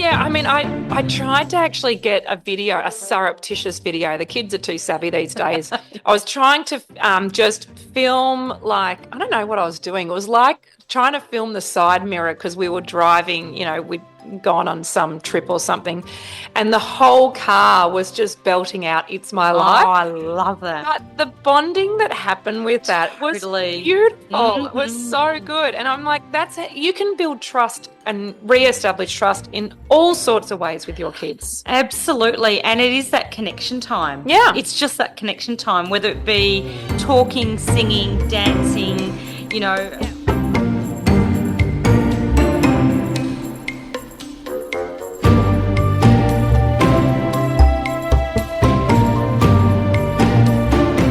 Yeah, I mean, I tried to actually get a video, a surreptitious video. The kids are too savvy these days. I was trying to just film, like, I don't know what I was doing. It was like trying to film the side mirror because we were driving, we'd gone on some trip or something, and the whole car was just belting out "It's My Oh, Life." I love that. But the bonding that happened with that was Totally. beautiful. It was Mhm. so good. And I'm like, that's it. You can build trust and re-establish trust in all sorts of ways with your kids. Absolutely. And it is that connection time. Yeah. It's just that connection time, whether it be talking, singing, dancing, you know.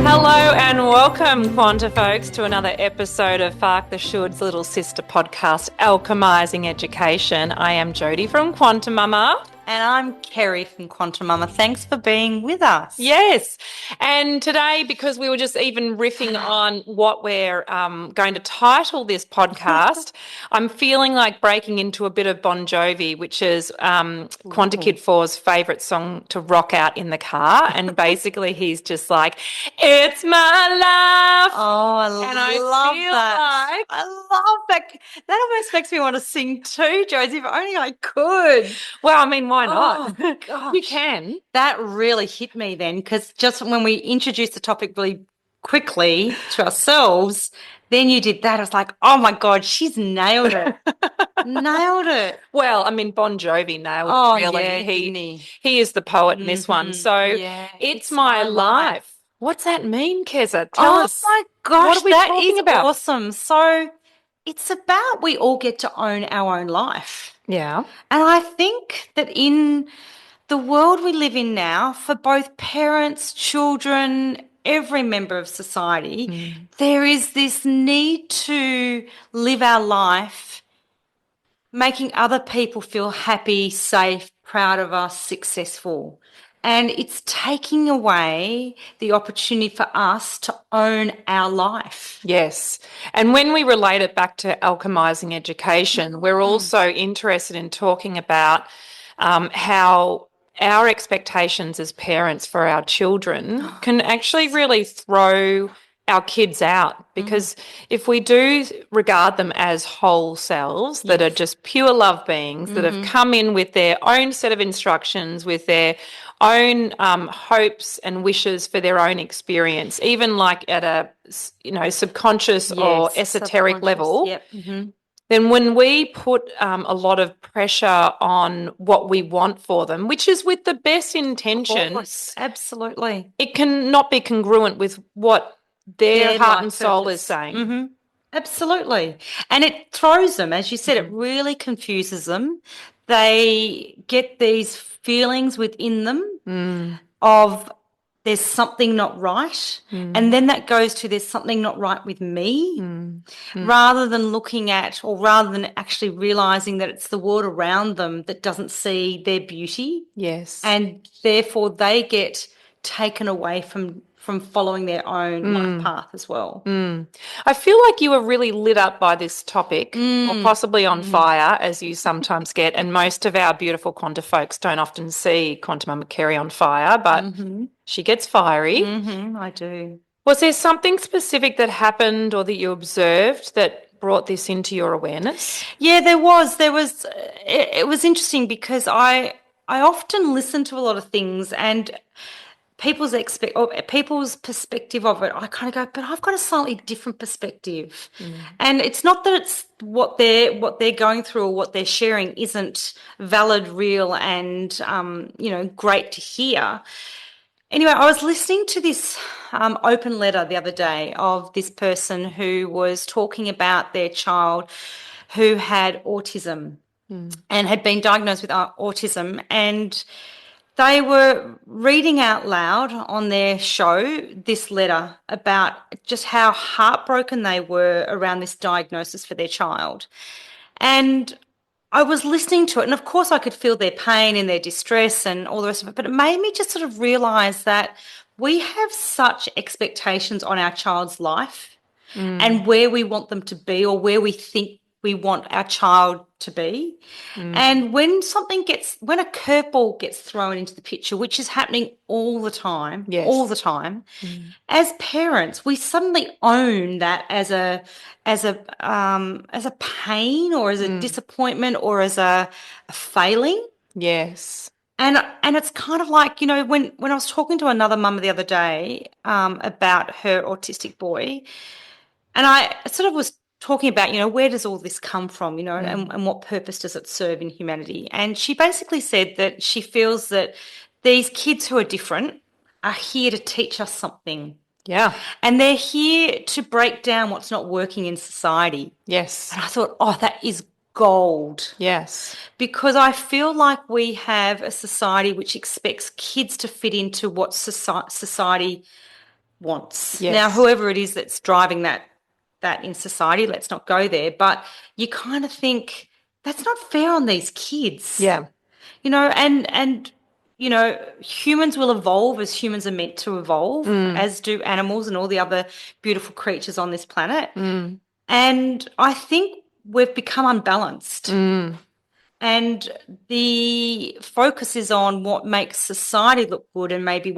Hello and welcome, Quantifolks, to another episode of Fark the Shoulds little sister podcast, Alchemising Education. I am Jodie from Quantum Mama. And I'm Kerry from Quantum Mama. Thanks for being with us. Yes. And today, because we were just even riffing on what we're going to title this podcast, I'm feeling like breaking into a bit of Bon Jovi, which is Quanta Kid 4's favourite song to rock out in the car. And basically he's just like, "It's my life." Oh, I And love feel that. like- I love that. That almost makes me want to sing too, Josie, if only I could. Well, I mean, why not? Oh, gosh. You can. That really hit me then, because just when we introduced the topic really quickly to ourselves, then you did that. I was like, oh my God, she's nailed it. Nailed it. Well, I mean, Bon Jovi nailed Oh, it, really. yeah, didn't he? He is the poet in this one. Mhm. So Yeah, it's my life. What's that mean, Keza? Tell Oh us. my gosh, what are we that talking is about? awesome. So it's about we all get to own our own life. Yeah. And I think that in the world we live in now, for both parents, children, every member of society, there is this need to live our life making other people feel happy, safe, proud of us, successful. And it's taking away the opportunity for us to own our life. Yes. And when we relate it back to alchemizing education, we're also interested in talking about how our expectations as parents for our children can actually really throw our kids out, because if we do regard them as whole selves that are just pure love beings that have come in with their own set of instructions, with their own hopes and wishes for their own experience, even like at a subconscious or esoteric level, Yep. Mm-hmm. then when we put a lot of pressure on what we want for them, which is with the best intentions, Absolutely. it can not be congruent with what their heart life and soul purpose. is saying. Mm-hmm. Absolutely. And it throws them, as you said, it really confuses them. They get these feelings within them of there's something not right. And then that goes to there's something not right with me, rather than looking at, or rather than actually realizing that it's the world around them that doesn't see their beauty. Yes. And therefore they get taken away from following their own life path as well. I feel like you were really lit up by this topic, or possibly on fire, as you sometimes get. And most of our beautiful Quanta folks don't often see Quanta Mama Kerry on fire, but she gets fiery. I do. Was there something specific that happened or that you observed that brought this into your awareness? Yeah, there was. It was interesting because I often listen to a lot of things, and people's perspective of it, I kind of go, but I've got a slightly different perspective. And it's not that it's what they're going through or what they're sharing isn't valid, real, and great to hear. Anyway, I was listening to this open letter the other day of this person who was talking about their child who had autism and had been diagnosed with autism, and they were reading out loud on their show this letter about just how heartbroken they were around this diagnosis for their child. And I was listening to it, and of course I could feel their pain and their distress and all the rest of it, but it made me just sort of realise that we have such expectations on our child's life and where we want them to be, or where we think we want our child to be. And when a curveball gets thrown into the picture, which is happening all the time, Yes. as parents, we suddenly own that as a pain or as a disappointment or as a failing. Yes. And it's kind of like, when I was talking to another mum the other day about her autistic boy, and I sort of was talking about, where does all this come from, and what purpose does it serve in humanity? And she basically said that she feels that these kids who are different are here to teach us something. Yeah. And they're here to break down what's not working in society. Yes. And I thought, oh, that is gold. Yes. Because I feel like we have a society which expects kids to fit into what society wants. Yes. Now, whoever it is that's driving that in society, let's not go there. But you kind of think that's not fair on these kids. Yeah. And humans will evolve as humans are meant to evolve, as do animals and all the other beautiful creatures on this planet. And I think we've become unbalanced. And the focus is on what makes society look good, and maybe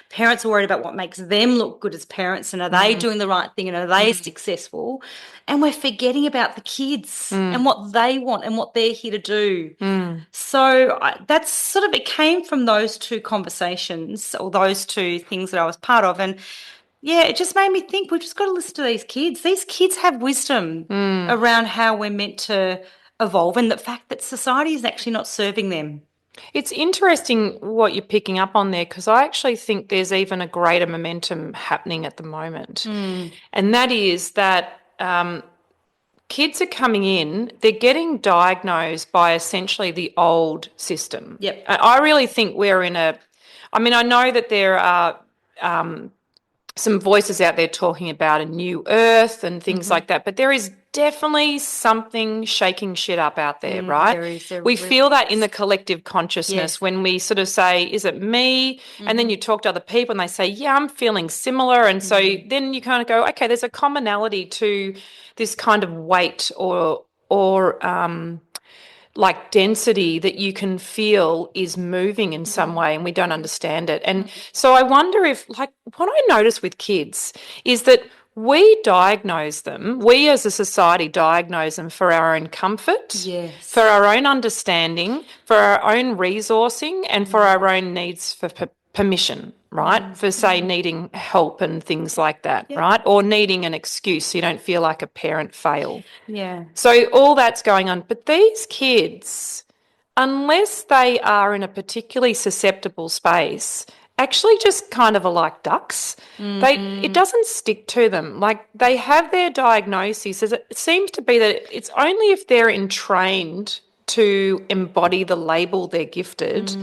parents are worried about what makes them look good as parents, and are they doing the right thing, and are they successful? And we're forgetting about the kids and what they want and what they're here to do. So that's sort of, it came from those two conversations, or those two things that I was part of. And yeah, it just made me think we've just got to listen to these kids. These kids have wisdom around how we're meant to evolve, and the fact that society is actually not serving them. It's interesting what you're picking up on there, because I actually think there's even a greater momentum happening at the moment. And that is that kids are coming in, they're getting diagnosed by essentially the old system. Yep. I really think we're in I know that there are some voices out there talking about a new earth and things like that, but there is definitely something shaking shit up out there, right? We feel that in the collective consciousness when we sort of say, is it me? And then you talk to other people and they say, yeah, I'm feeling similar. And so then you kind of go, okay, there's a commonality to this kind of weight or like density that you can feel is moving in some way, and we don't understand it. And so I wonder if, like, what I notice with kids is that we diagnose them, we as a society diagnose them for our own comfort, for our own understanding, for our own resourcing, and for our own needs for permission, right? For, say, needing help and things like that, right? Or needing an excuse so you don't feel like a parent fail. Yeah. So all that's going on. But these kids, unless they are in a particularly susceptible space, actually just kind of are like ducks. It doesn't stick to them. Like, they have their diagnoses. It seems to be that it's only if they're entrained to embody the label they're gifted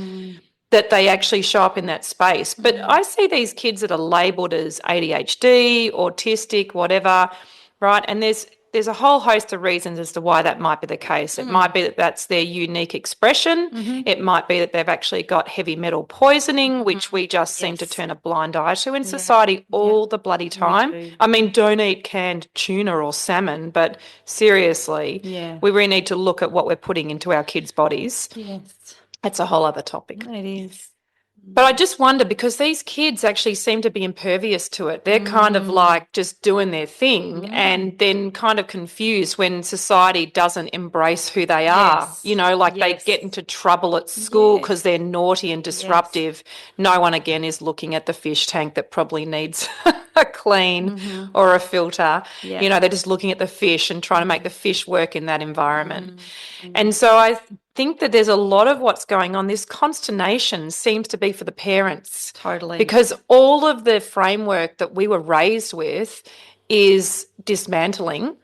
that they actually show up in that space. But I see these kids that are labelled as ADHD, autistic, whatever, right? And there's a whole host of reasons as to why that might be the case. It might be that that's their unique expression. It might be that they've actually got heavy metal poisoning, which we just seem to turn a blind eye to in society all the bloody time. I mean, don't eat canned tuna or salmon, but seriously, we really need to look at what we're putting into our kids' bodies. Yes. That's a whole other topic. It is. But I just wonder, because these kids actually seem to be impervious to it. They're kind of like just doing their thing and then kind of confused when society doesn't embrace who they are. You know, like they get into trouble at school because they're naughty and disruptive. No one, again, is looking at the fish tank that probably needs a clean or a filter. You know, they're just looking at the fish and trying to make the fish work in that environment. And so I think that there's a lot of what's going on. This consternation seems to be for the parents. Totally. Because all of the framework that we were raised with is dismantling,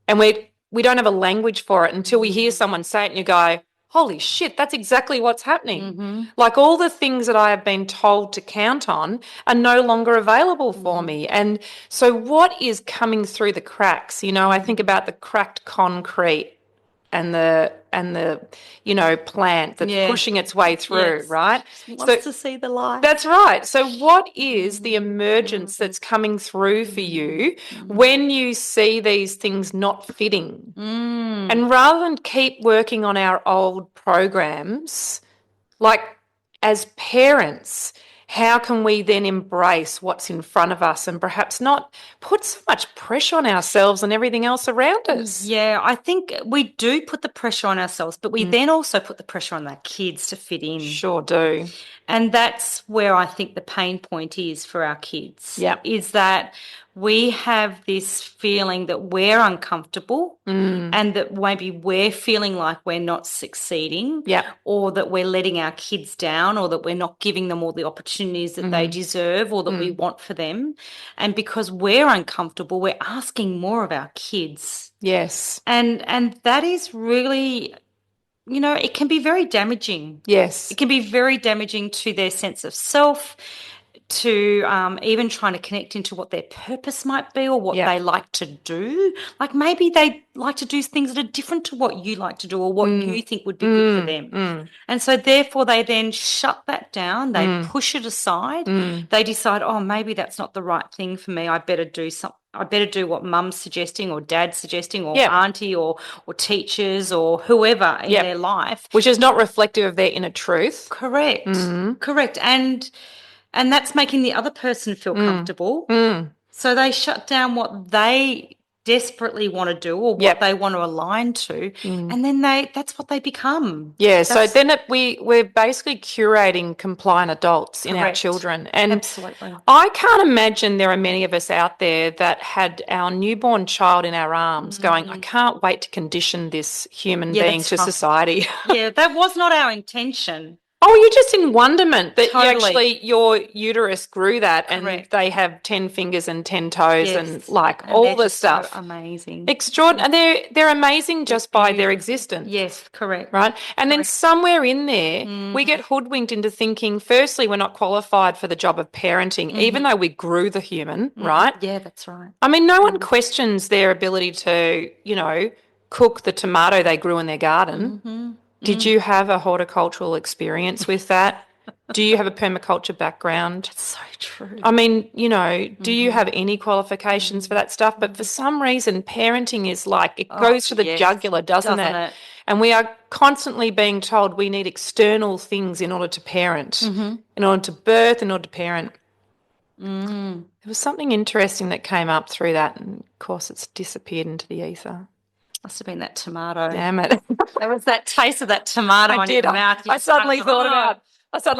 and we don't have a language for it until we hear someone say it and you go, holy shit, that's exactly what's happening. Like, all the things that I have been told to count on are no longer available for me. And so what is coming through the cracks? You know, I think about the cracked concrete and the plant that's Yeah. pushing its way through, Yes. right? Just So wants to see the light. that's right. So what is the emergence that's coming through for you when you see these things not fitting? And rather than keep working on our old programs, like as parents, how can we then embrace what's in front of us and perhaps not put so much pressure on ourselves and everything else around us? Yeah, I think we do put the pressure on ourselves, but we then also put the pressure on our kids to fit in. Sure do. And that's where I think the pain point is for our kids, Yep. is that we have this feeling that we're uncomfortable and that maybe we're feeling like we're not succeeding Yep. or that we're letting our kids down or that we're not giving them all the opportunities that they deserve or that we want for them. And because we're uncomfortable, we're asking more of our kids. Yes. And that is really, it can be very damaging. Yes. It can be very damaging to their sense of self, to even trying to connect into what their purpose might be or what they like to do. Like maybe they like to do things that are different to what you like to do or what you think would be good for them. And so therefore they then shut that down, they push it aside, they decide, oh, maybe that's not the right thing for me. I better do something. I better do what mum's suggesting or dad's suggesting or auntie or teachers or whoever in their life. Which is not reflective of their inner truth. Correct. Correct. And that's making the other person feel comfortable. So they shut down what they desperately want to do or what they want to align to. And then that's what they become. Yeah. So then we're basically curating compliant adults in our Correct. children. And Absolutely. I can't imagine there are many of us out there that had our newborn child in our arms going, I can't wait to condition this human being that's to right. society. Yeah, that was not our intention. Oh, you're just in wonderment that Totally. your uterus grew that and Correct. they have 10 fingers and 10 toes Yes. and like And all they're the just so stuff. amazing. Extraordinary. And they're amazing just by their existence. Yes, correct. Right. And then somewhere in there, we get hoodwinked into thinking, firstly, we're not qualified for the job of parenting, even though we grew the human, right? Yeah, that's right. I mean, no one questions their ability to, cook the tomato they grew in their garden. Did you have a horticultural experience with that? Do you have a permaculture background? That's so true. I mean, do you have any qualifications for that stuff? But for some reason, parenting is like, it goes to the jugular, doesn't it? And we are constantly being told we need external things in order to parent, in order to birth, in order to parent. There was something interesting that came up through that, and of course it's disappeared into the ether. Must have been that tomato. Damn it. There was that taste of that tomato in your mouth. I suddenly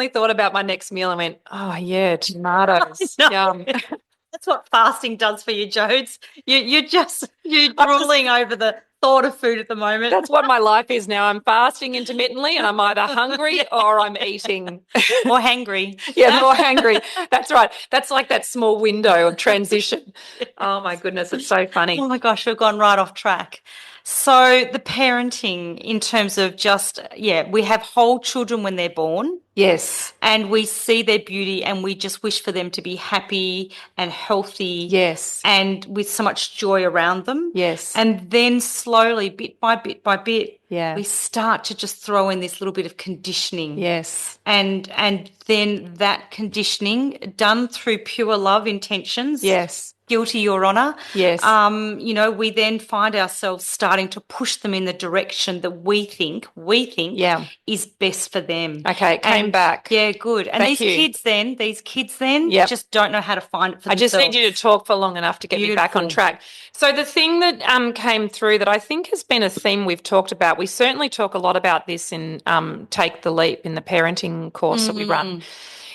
thought about my next meal and went, oh yeah, tomatoes. Yum. That's what fasting does for you, Jodes. You're drooling over the thought of food at the moment. That's what my life is now. I'm fasting intermittently and I'm either hungry or I'm eating. Or hangry. Yeah, more hangry. That's right. That's like that small window of transition. Oh my goodness, it's so funny. Oh my gosh, we've gone right off track. So the parenting in terms of we have whole children when they're born. Yes. And we see their beauty and we just wish for them to be happy and healthy. Yes. And with so much joy around them. Yes. And then slowly, bit by bit by bit, yeah, we start to just throw in this little bit of conditioning. Yes. And then that conditioning done through pure love intentions. Yes. Guilty, Your Honour. Yes. We then find ourselves starting to push them in the direction that we think is best for them. Okay, it came back. Yeah, good. And Thank these kids then just don't know how to find it for themselves. I just need you to talk for long enough to get me back on track. So the thing that came through that I think has been a theme we've talked about, we certainly talk a lot about this in Take the Leap in the parenting course that we run,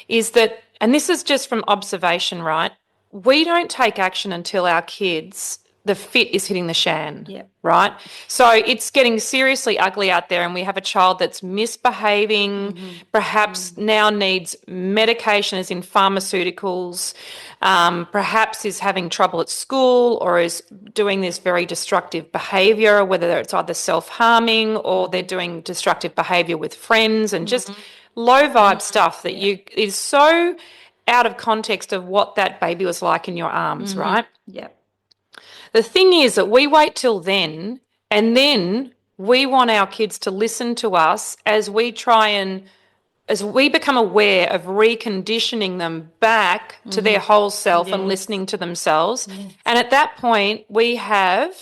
is that, and this is just from observation, right? We don't take action until our kids, the fit is hitting the shan, right? So it's getting seriously ugly out there and we have a child that's misbehaving, perhaps now needs medication as in pharmaceuticals, perhaps is having trouble at school or is doing this very destructive behaviour, whether it's either self-harming or they're doing destructive behaviour with friends and just low vibe stuff that is so out of context of what that baby was like in your arms, right? Yeah. The thing is that we wait till then and then we want our kids to listen to us as we try and as we become aware of reconditioning them back to their whole self and Yes. listening to themselves. Yes. And at that point, we have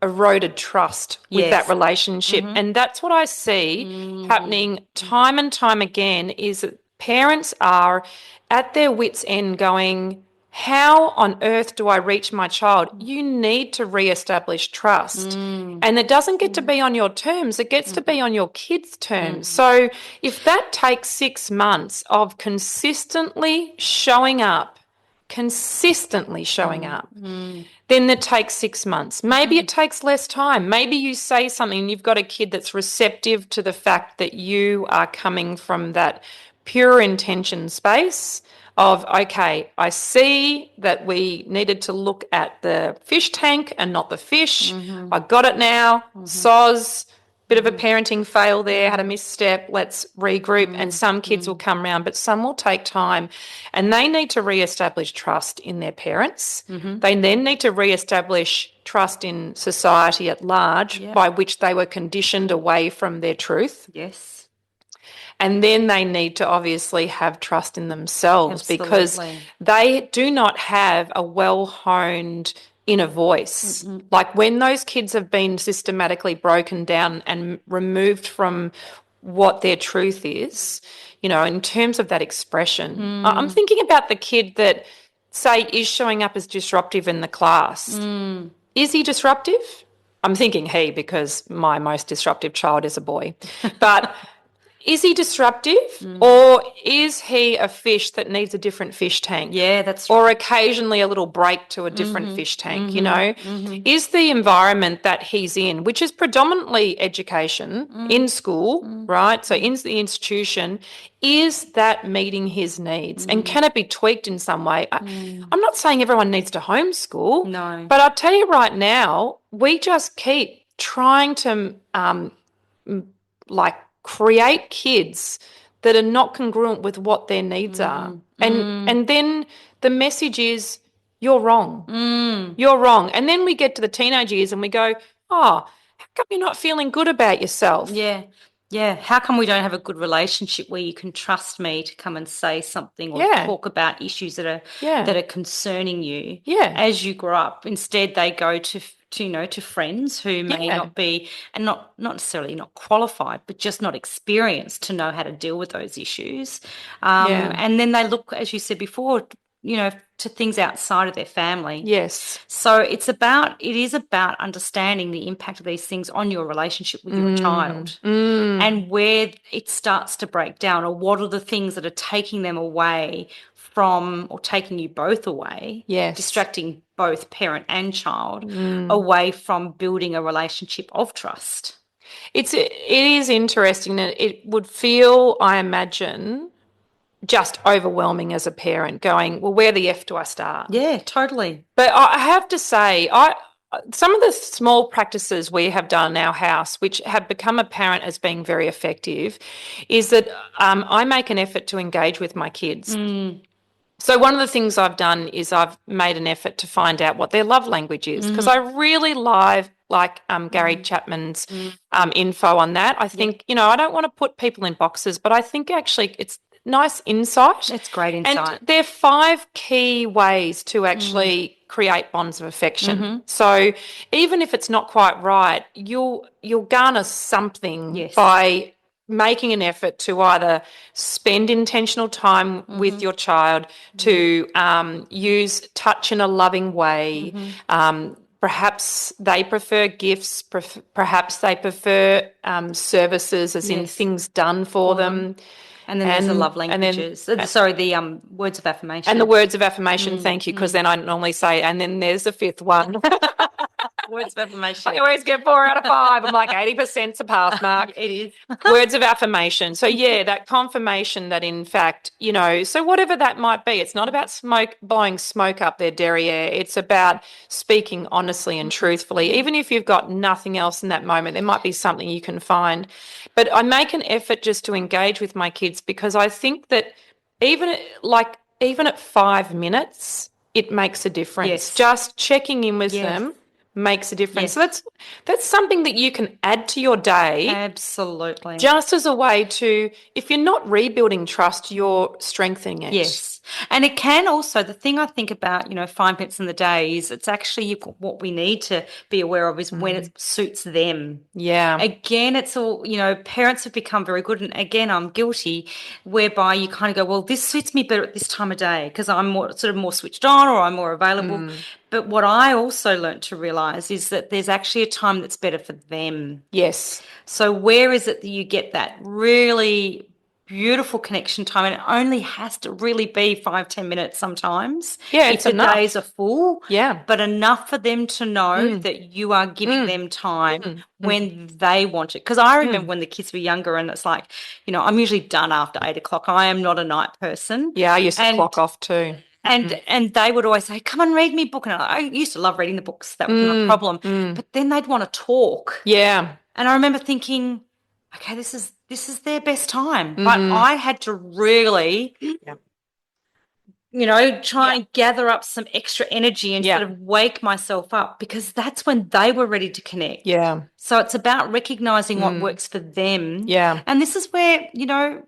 eroded trust with that Yes. relationship. And that's what I see happening time and time again is that parents are at their wits' end going, how on earth do I reach my child? You need to reestablish trust. And it doesn't get to be on your terms, it gets to be on your kids' terms. So if that takes 6 months of consistently showing up, then it takes 6 months. Maybe it takes less time. Maybe you say something and you've got a kid that's receptive to the fact that you are coming from that pure intention space of, okay, I see that we needed to look at the fish tank and not the fish. I got it now. Soz. Bit of a parenting fail there, had a misstep, let's regroup. And some kids will come round, but some will take time. And they need to re-establish trust in their parents. They then need to re-establish trust in society at large, by which they were conditioned away from their truth. Yes. And then they need to obviously have trust in themselves because they do not have a well-honed inner voice. Like when those kids have been systematically broken down and removed from what their truth is, you know, in terms of that expression. I'm thinking about the kid that, say, is showing up as disruptive in the class. Is he disruptive? I'm thinking he because my most disruptive child is a boy. But is he disruptive or is he a fish that needs a different fish tank? Yeah, that's right. Or occasionally a little break to a different fish tank, you know? Is the environment that he's in, which is predominantly education in school, right? So in the institution, is that meeting his needs? And can it be tweaked in some way? I'm not saying everyone needs to homeschool. No. But I'll tell you right now, we just keep trying to create kids that are not congruent with what their needs are. And then the message is, you're wrong. You're wrong. And then we get to the teenage years and we go, oh, how come you're not feeling good about yourself? Yeah. Yeah. How come we don't have a good relationship where you can trust me to come and say something or talk about issues that are concerning you as you grow up? Instead, they go to friends who may not be, and not necessarily not qualified, but just not experienced to know how to deal with those issues. And then they look, as you said before, to things outside of their family. Yes. So it is about understanding the impact of these things on your relationship with your child and where it starts to break down, or what are the things that are taking them away from, or taking you both away, distracting both parent and child away from building a relationship of trust. It is interesting that it would feel, I imagine, just overwhelming as a parent going, well, where the F do I start? Yeah, totally. But I have to say, some of the small practices we have done in our house, which have become apparent as being very effective, is that I make an effort to engage with my kids. So one of the things I've done is I've made an effort to find out what their love language is, because I really like Gary Chapman's info on that. I think, I don't want to put people in boxes, but I think actually it's nice insight. It's great insight. And there are 5 key ways to actually create bonds of affection. So even if it's not quite right, you'll garner something by making an effort to either spend intentional time with your child, to use touch in a loving way. Perhaps they prefer gifts, perhaps they prefer services, as in things done for them. And then there's the love languages. The words of affirmation. And the words of affirmation, thank you, because then I normally say, and then there's the 5th one. Words of affirmation. I always get 4 out of 5. I'm like 80%'s a pass mark. It is. Words of affirmation. So that confirmation that in fact, so whatever that might be, it's not about blowing smoke up their derriere. It's about speaking honestly and truthfully. Even if you've got nothing else in that moment, there might be something you can find. But I make an effort just to engage with my kids, because I think that even at 5 minutes, it makes a difference. Yes. Just checking in with them. makes a difference. So Yes, that's something that you can add to your day absolutely. just as a way to, if you're not rebuilding trust, you're strengthening it. Yes. And it can also, the thing I think about, 5 minutes in the day is it's actually what we need to be aware of is when it suits them. Yeah. Again, it's all, parents have become very good. And again, I'm guilty, whereby you kind of go, well, this suits me better at this time of day because I'm more switched on or I'm more available. But what I also learned to realize is that there's actually a time that's better for them. Yes. So where is it that you get that really beautiful connection time? And it only has to really be 5-10 minutes sometimes Yeah, if it's the days enough. are full, Yeah. but enough for them to know Mm, that you are giving mm, them time mm, mm, when they want it. Because I remember mm. when the kids were younger and it's like, I'm usually done after 8 o'clock. I am not a night person. Yeah, I used to And clock off too. and and they would always say, "Come and read me a book." And I used to love reading the books. That wasn't a Mm, problem. mm. But then they'd want to talk. Yeah. And I remember thinking, okay, this is their best time. But Mm. I had to really, Yeah. try Yeah. and gather up some extra energy and sort Yeah. of wake myself up because that's when they were ready to connect. Yeah. So it's about recognizing what Mm. works for them. Yeah. And this is where,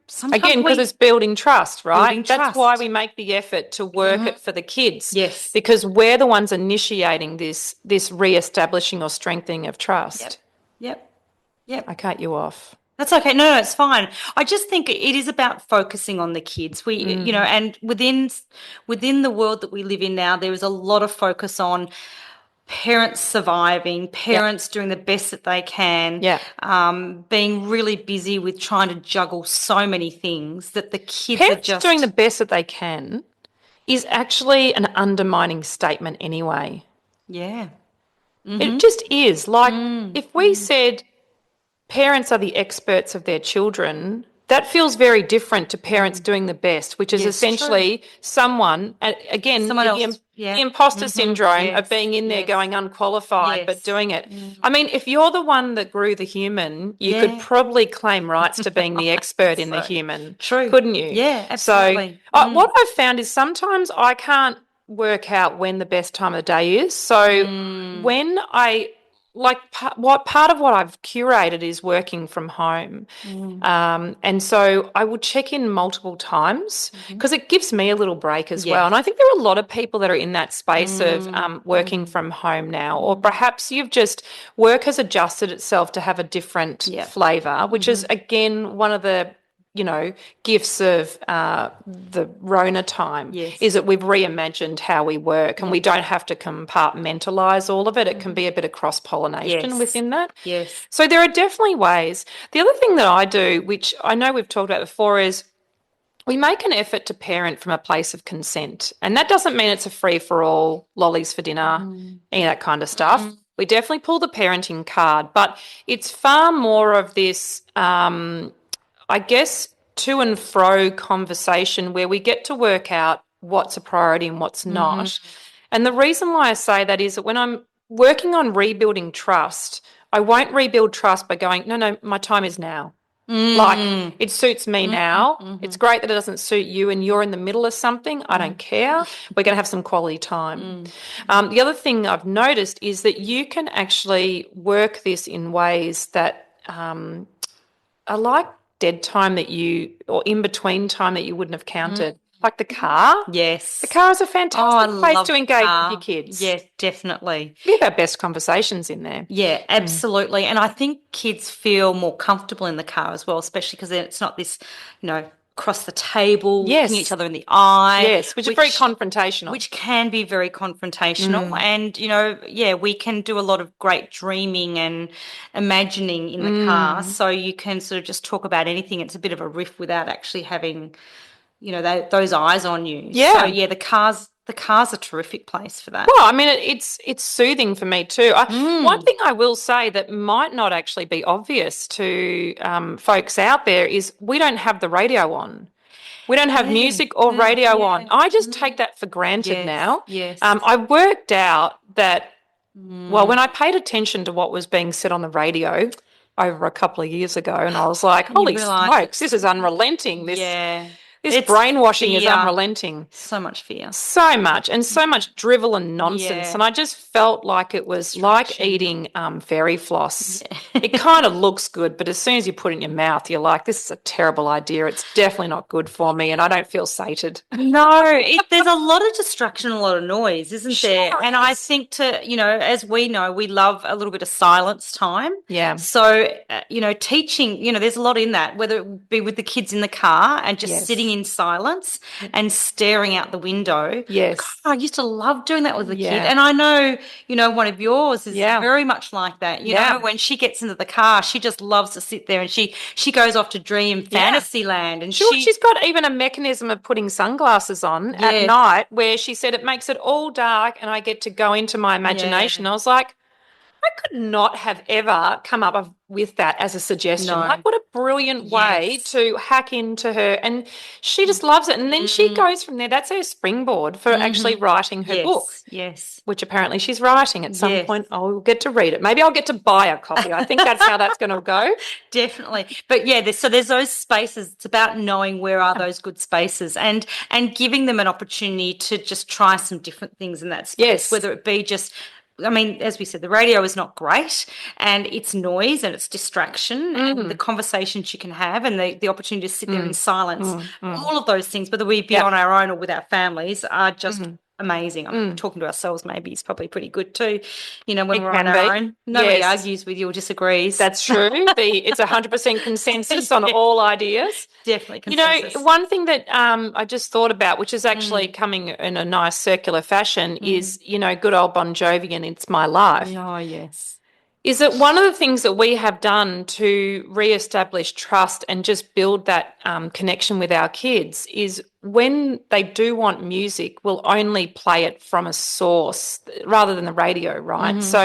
sometimes Again, because it's building trust, right? building That's why trust. we make the effort to work it for the kids, Yes. because we're the ones initiating this re-establishing or strengthening of Yep. trust. Yep. Yep. I cut you off. That's okay. No, it's fine. I just think it is about focusing on the kids. Mm. And within the world that we live in now, there is a lot of focus on parents surviving, Yeah. parents doing the best that they can, Yeah. being really busy with trying to juggle so many things that the kids are Parents doing the just, best that they can is actually an undermining statement anyway. yeah. It Mm-hmm. just is. Like, Mm, if we said parents are the experts of their children, that feels very different to parents doing the best, which is yes, true. essentially someone, again, Someone the else. Yeah. imposter Mm-hmm. syndrome of Yes. being in there Yes. going unqualified but Yes. doing it. Mm, I mean, if you're the one that grew the human, you could yeah. probably claim rights to being the expert in the So human, true. couldn't you? Yeah, So, absolutely. what I've found is sometimes I can't work out when the best time of the day is. So, Mm, when I like what part of what I've curated is working from home. mm, And so I will check in multiple times mhm. because it gives me a little break as well. Yes. And I think there are a lot of people that are in that space of Mm, working mm, from home now, or mm. perhaps you've just work has adjusted itself to have a different Yeah. flavor, which is Mhm. again one of the gifts of the Rona time is Yes. that we've reimagined how we work and Yeah. we don't have to compartmentalize all of it. It can Mhm. be a bit of cross pollination Yes. within that. Yes. So there are definitely ways. The other thing that I do, which I know we've talked about before, is we make an effort to parent from a place of consent. And that doesn't mean it's a free for all, lollies for dinner, Mm, any of that kind of stuff. mm, We definitely pull the parenting card, but it's far more of this, I guess, to and fro conversation where we get to work out what's a priority and what's mhm, not. And the reason why I say that is that when I'm working on rebuilding trust, I won't rebuild trust by going, no, no, my time is now. Like, mm, it suits me mhm, now. It's mhm, great that it doesn't suit you and you're in the middle of something. I don't mm, care. We're going to have some quality time. mm, The other thing I've noticed is that you can actually work this in ways that are like dead time that or in between time that you wouldn't have mm. counted. Like the car. The Yes. car is a Oh, I fantastic place love to the engage with your car. kids. Yes, definitely. We have our best conversations in there. Yeah, absolutely. And I think kids feel more comfortable in the car as well, especially because it's not this, across the table, looking at each Yes. other in the eye, Yes, which is very which confrontational. which can be very confrontational. Mm, And, yeah, we can do a lot of great dreaming and imagining in the car. mm. So you can sort of just talk about anything. It's a bit of a riff without actually having, those eyes on you. So Yeah. yeah, the car's a terrific place for that. Well, I mean, it's soothing for me too. One Mm. thing I will say that might not actually be obvious to folks out there is we don't have the radio on. We don't have Yeah. music or radio on. Yeah. I just take Mm. that for granted Yes. now. Yes. I worked out that, well, Mm. when I paid attention to what was being said on the radio over a couple of years ago, and I was like, And you holy realize smokes, this it's is unrelenting. This yeah. This It's brainwashing is fear. unrelenting. So much fear. So much and so much drivel and nonsense. Yeah. And I just felt like it was like Distraction. eating fairy floss. It Yeah. kind of looks good, but as soon as you put it in your mouth, you're like, this is a terrible idea. It's definitely not good for me, and I don't feel sated. No, there's a lot of distraction, a lot of noise, isn't there? Sure And I is. think as we know, we love a little bit of silence time. Yeah. So, teaching, there's a lot in that, whether it be with the kids in the car and just sitting Yes. in silence and staring out the window. God, Yes. I used to love doing that with a kid. Yeah. And I know, one of yours is Yeah. very much like that. Yeah. When she gets into the car, she just loves to sit there and she goes off to dream Yeah. fantasy land and Sure, she's got even a mechanism of putting sunglasses on at yeah, night where she said it makes it all dark and I get to go into my yeah. imagination. I was like, I could not have ever come up with that as a suggestion. Like, No. what a brilliant way Yes. to hack into her. And she just loves it. And then she Mm, goes from there. That's her springboard for actually hmm. writing her book, Yes. Yes. which apparently she's writing at some Yes. point. I'll get to read it. Maybe I'll get to buy a copy. I think that's how that's going to go. Definitely. But yeah, there's those spaces. It's about knowing where are those good spaces and giving them an opportunity to just try some different things in that space, Yes. whether it be just as we said, the radio is not great and it's noise and it's distraction and the Mm, conversations you can have and the opportunity to sit there in mm, silence. mm. All of those things, whether we be Yep. on our own or with our families, are just Mm, amazing. I'm mm. talking to ourselves maybe is probably pretty good too. When It we're on can our be. own, nobody Yes. argues with you or disagrees. That's true. It's 100% consensus on Yeah, all ideas. definitely You know, consensus. one thing that I just thought about, which is actually Mm, coming in a nice circular fashion, mm. is, good old Bon Jovi and It's My Life. Oh, yes. Is that one of the things that we have done to re-establish trust and just build that connection with our kids is when they do want music, we'll only play it from a source rather than the radio, right? Hmm. So,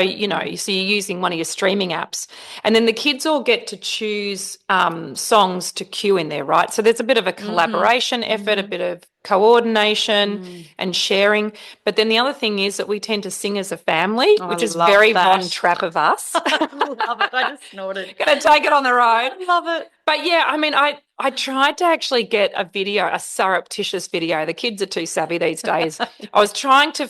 so you're using one of your streaming apps, and then the kids all get to choose songs to cue in there, right? So there's a bit of a Hmm. collaboration effort, a Hmm. bit of coordination Mm. and sharing. But then the other thing is that we tend to sing as a family, Oh, I which is love very Von that. Trapp of us. I love it. I just snorted. Going to take it on the road. I love it. But yeah, I mean, I tried to actually get a video, a surreptitious video. The kids are too savvy these days. I was trying to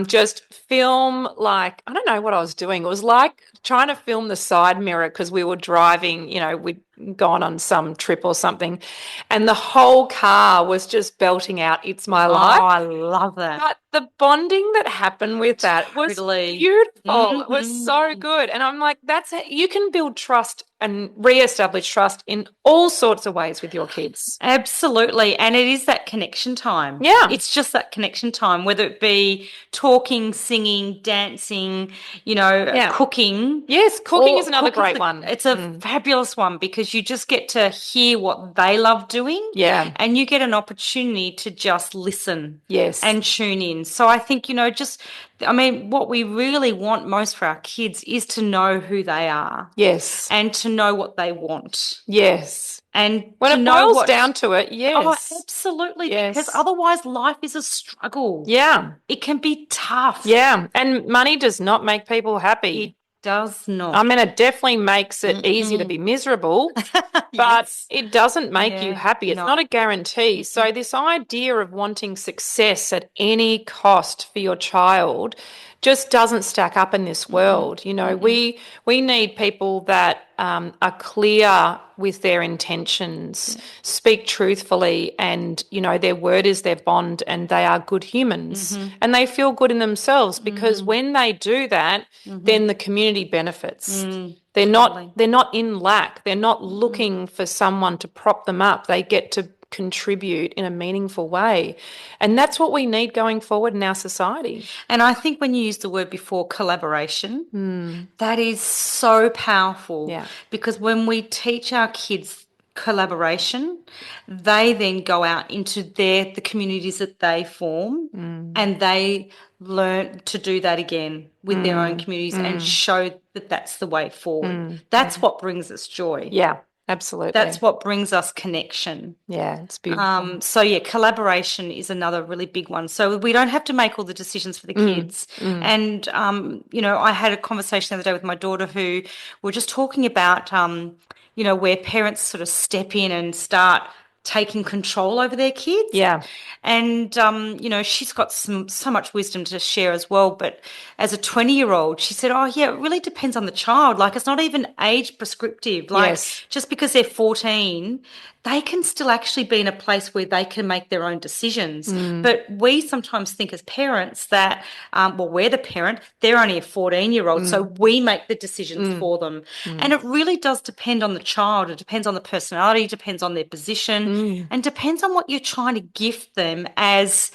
just film, like, I don't know what I was doing. It was like trying to film the side mirror because we were driving, we'd gone on some trip or something, and the whole car was just belting out It's My Oh, Life. I love that. But the bonding that happened with that was Totally. beautiful. It was so Hmm. good. And I'm like, that's it. You can build trust and re-establish trust in all sorts of ways with your kids. Absolutely. And it is that connection time. Yeah. It's just that connection time, whether it be talking, singing, dancing, Yeah. cooking. Yes, cooking is another Cooking's great one. It's a fabulous one because you just get to hear what they love doing Yeah. and you get an opportunity to just listen Yes. and tune in. So I think, what we really want most for our kids is to know who they are Yes. and to know what they want Yes. and When to it know boils what. down to it, Oh, yes. absolutely. Yes. Because otherwise, life is a struggle. Yeah. It can be tough. Yeah. And money does not make people happy. It does not. I mean, it definitely makes it easy to be miserable, but Yes. it doesn't make you Yeah, happy. It's no. not a guarantee. So, this idea of wanting success at any cost for your child just doesn't stack up in this world. We need people that are clear with their intentions, speak truthfully, and their word is their bond, and they are good humans, and they feel good in themselves because when they do that, then the community benefits. They're Totally. not in lack. They're not looking for someone to prop them up. They get to contribute in a meaningful way. And that's what we need going forward in our society. And I think when you used the word before, collaboration, that is so powerful. Yeah. Because when we teach our kids collaboration, they then go out into the communities that they form and they learn to do that again with their own communities and show that that's the way forward. That's what brings us joy. Yeah, absolutely. That's what brings us connection. Yeah, it's beautiful. So yeah, collaboration is another really big one. So we don't have to make all the decisions for the kids. And I had a conversation the other day with my daughter who were just talking about where parents sort of step in and start taking control over their kids. Yeah. And, she's got so much wisdom to share as well. But as a 20-year-old, she said, oh, yeah, it really depends on the child. Like, it's not even age prescriptive. Like, Yes. just because they're 14, they can still actually be in a place where they can make their own decisions. But we sometimes think as parents that, we're the parent, they're only a 14-year-old, so we make the decisions for them. And it really does depend on the child. It depends on the personality, depends on their position, and depends on what you're trying to gift them as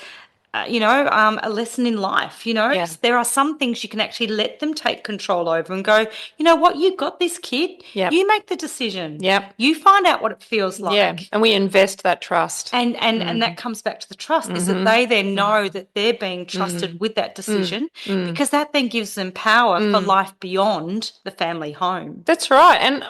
a lesson in life. Yeah. There are some things you can actually let them take control over and go, you know what, you got this, kid. Yep. You make the decision. Yep. You find out what it feels like. Yeah. And we invest that trust. And that comes back to the trust, is that they then know that they're being trusted with that decision, because that then gives them power for life beyond the family home. That's right. And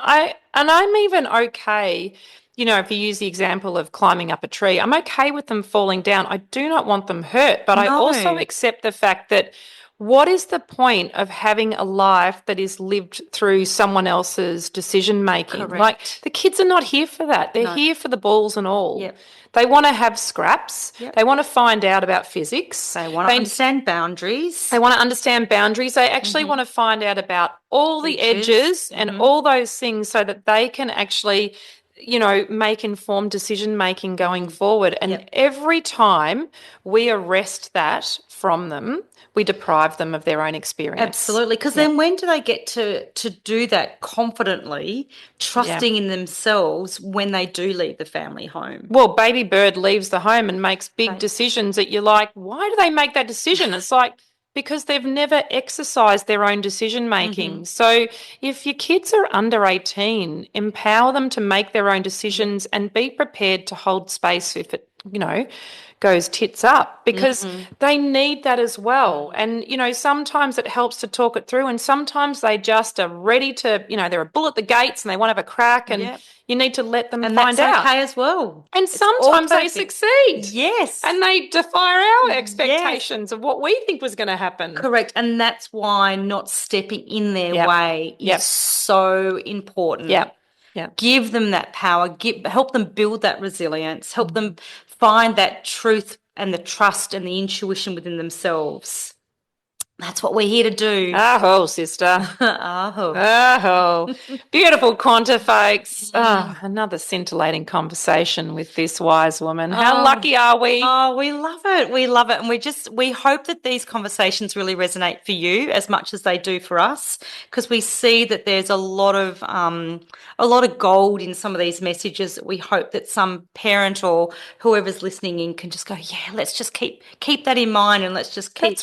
I'm even okay, if you use the example of climbing up a tree, I'm okay with them falling down. I do not want them hurt, but I also accept the fact that what is the point of having a life that is lived through someone else's decision making? Correct. Like, the kids are not here for that. They're here for the balls and all. Yep. They want to have scraps. Yep. They want to find out about physics. They want to understand boundaries. They want to understand boundaries. They actually want to find out about all the edges and all those things, so that they can actually, make informed decision making going forward. And every time we arrest that from them, we deprive them of their own experience. Absolutely. Because then when do they get to do that confidently, trusting in themselves when they do leave the family home? Well, baby bird leaves the home and makes big decisions that you're like, why do they make that decision? It's like, because they've never exercised their own decision making. So if your kids are under 18, empower them to make their own decisions and be prepared to hold space if it, goes tits up, because they need that as well. And, sometimes it helps to talk it through, and sometimes they just are ready to, they're a bull at the gates and they want to have a crack, and you need to let them find out. And that's okay as well. And sometimes they succeed. Yes. And they defy our expectations of what we think was going to happen. Correct. And that's why not stepping in their way is so important. Yeah. Give them that power, help them build that resilience, help them find that truth and the trust and the intuition within themselves. That's what we're here to do. Aho, sister. Aho. Beautiful Quantifolks. Another scintillating conversation with this wise woman. How lucky are we? Oh, we love it. We love it. And we hope that these conversations really resonate for you as much as they do for us, because we see that there's a lot of gold in some of these messages that we hope that some parent or whoever's listening in can just go, yeah, let's just keep that in mind, and let's just keep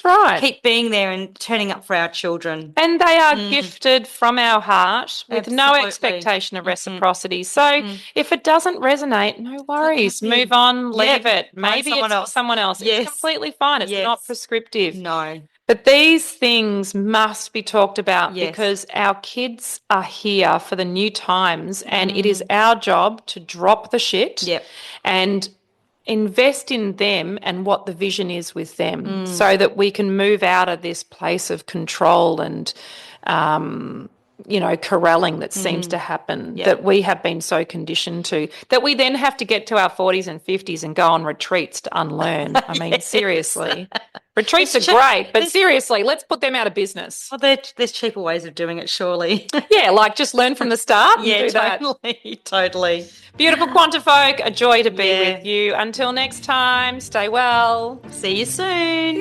being there and turning up for our children. And they are gifted from our heart with no expectation of reciprocity. So if it doesn't resonate, no worries. Move on, leave it. Maybe it's someone else. Yes. It's completely fine. It's not prescriptive. No. But these things must be talked about, because our kids are here for the new times, and it is our job to drop the shit and invest in them and what the vision is with them, so that we can move out of this place of control and corralling that seems to happen, that we have been so conditioned to, that we then have to get to our 40s and 50s and go on retreats to unlearn. I mean, seriously. Retreats are great, but seriously, let's put them out of business. Well, there's cheaper ways of doing it, surely. Like just learn from the start and do that. Totally. Beautiful Quantifolk, a joy to be with you. Until next time, stay well. See you soon.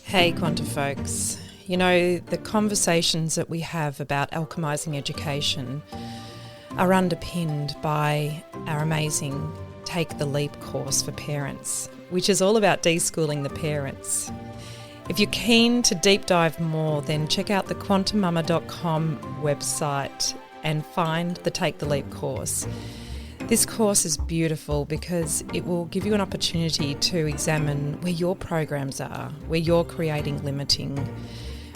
Hey, Quantifolks. The conversations that we have about alchemising education are underpinned by our amazing Take the Leap course for parents, which is all about deschooling the parents. If you're keen to deep dive more, then check out the quantummama.com website and find the Take the Leap course. This course is beautiful because it will give you an opportunity to examine where your programs are, where you're creating limiting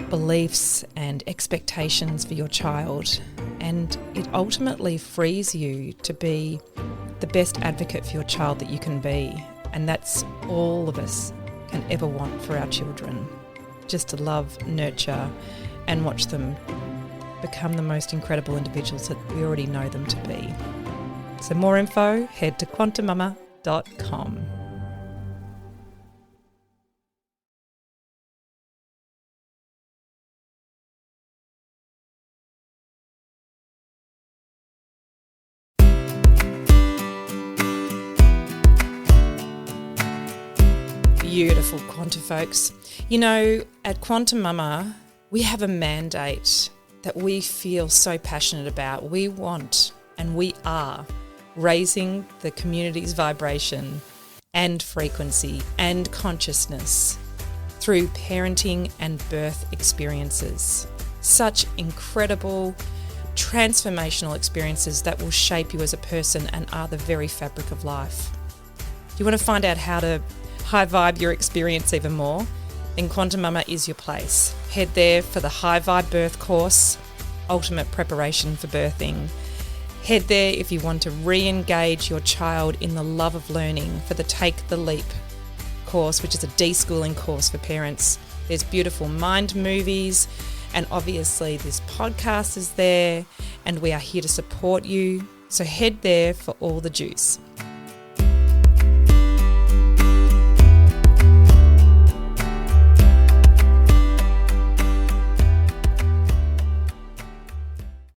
beliefs and expectations for your child, and it ultimately frees you to be the best advocate for your child that you can be. And that's all of us can ever want for our children, just to love, nurture and watch them become the most incredible individuals that we already know them to be. So more info, head to quantummama.com. Beautiful Quantifolks. You know, at Quantum Mama, we have a mandate that we feel so passionate about. We want and we are raising the community's vibration and frequency and consciousness through parenting and birth experiences. Such incredible, transformational experiences that will shape you as a person and are the very fabric of life. Do you want to find out how to high vibe your experience even more? Then Quantum Mama is your place. Head there for the High Vibe Birth course, ultimate preparation for birthing. Head there if you want to re-engage your child in the love of learning for the Take the Leap course, which is a deschooling course for parents. There's beautiful mind movies, and obviously this podcast is there, and we are here to support you. So head there for all the juice.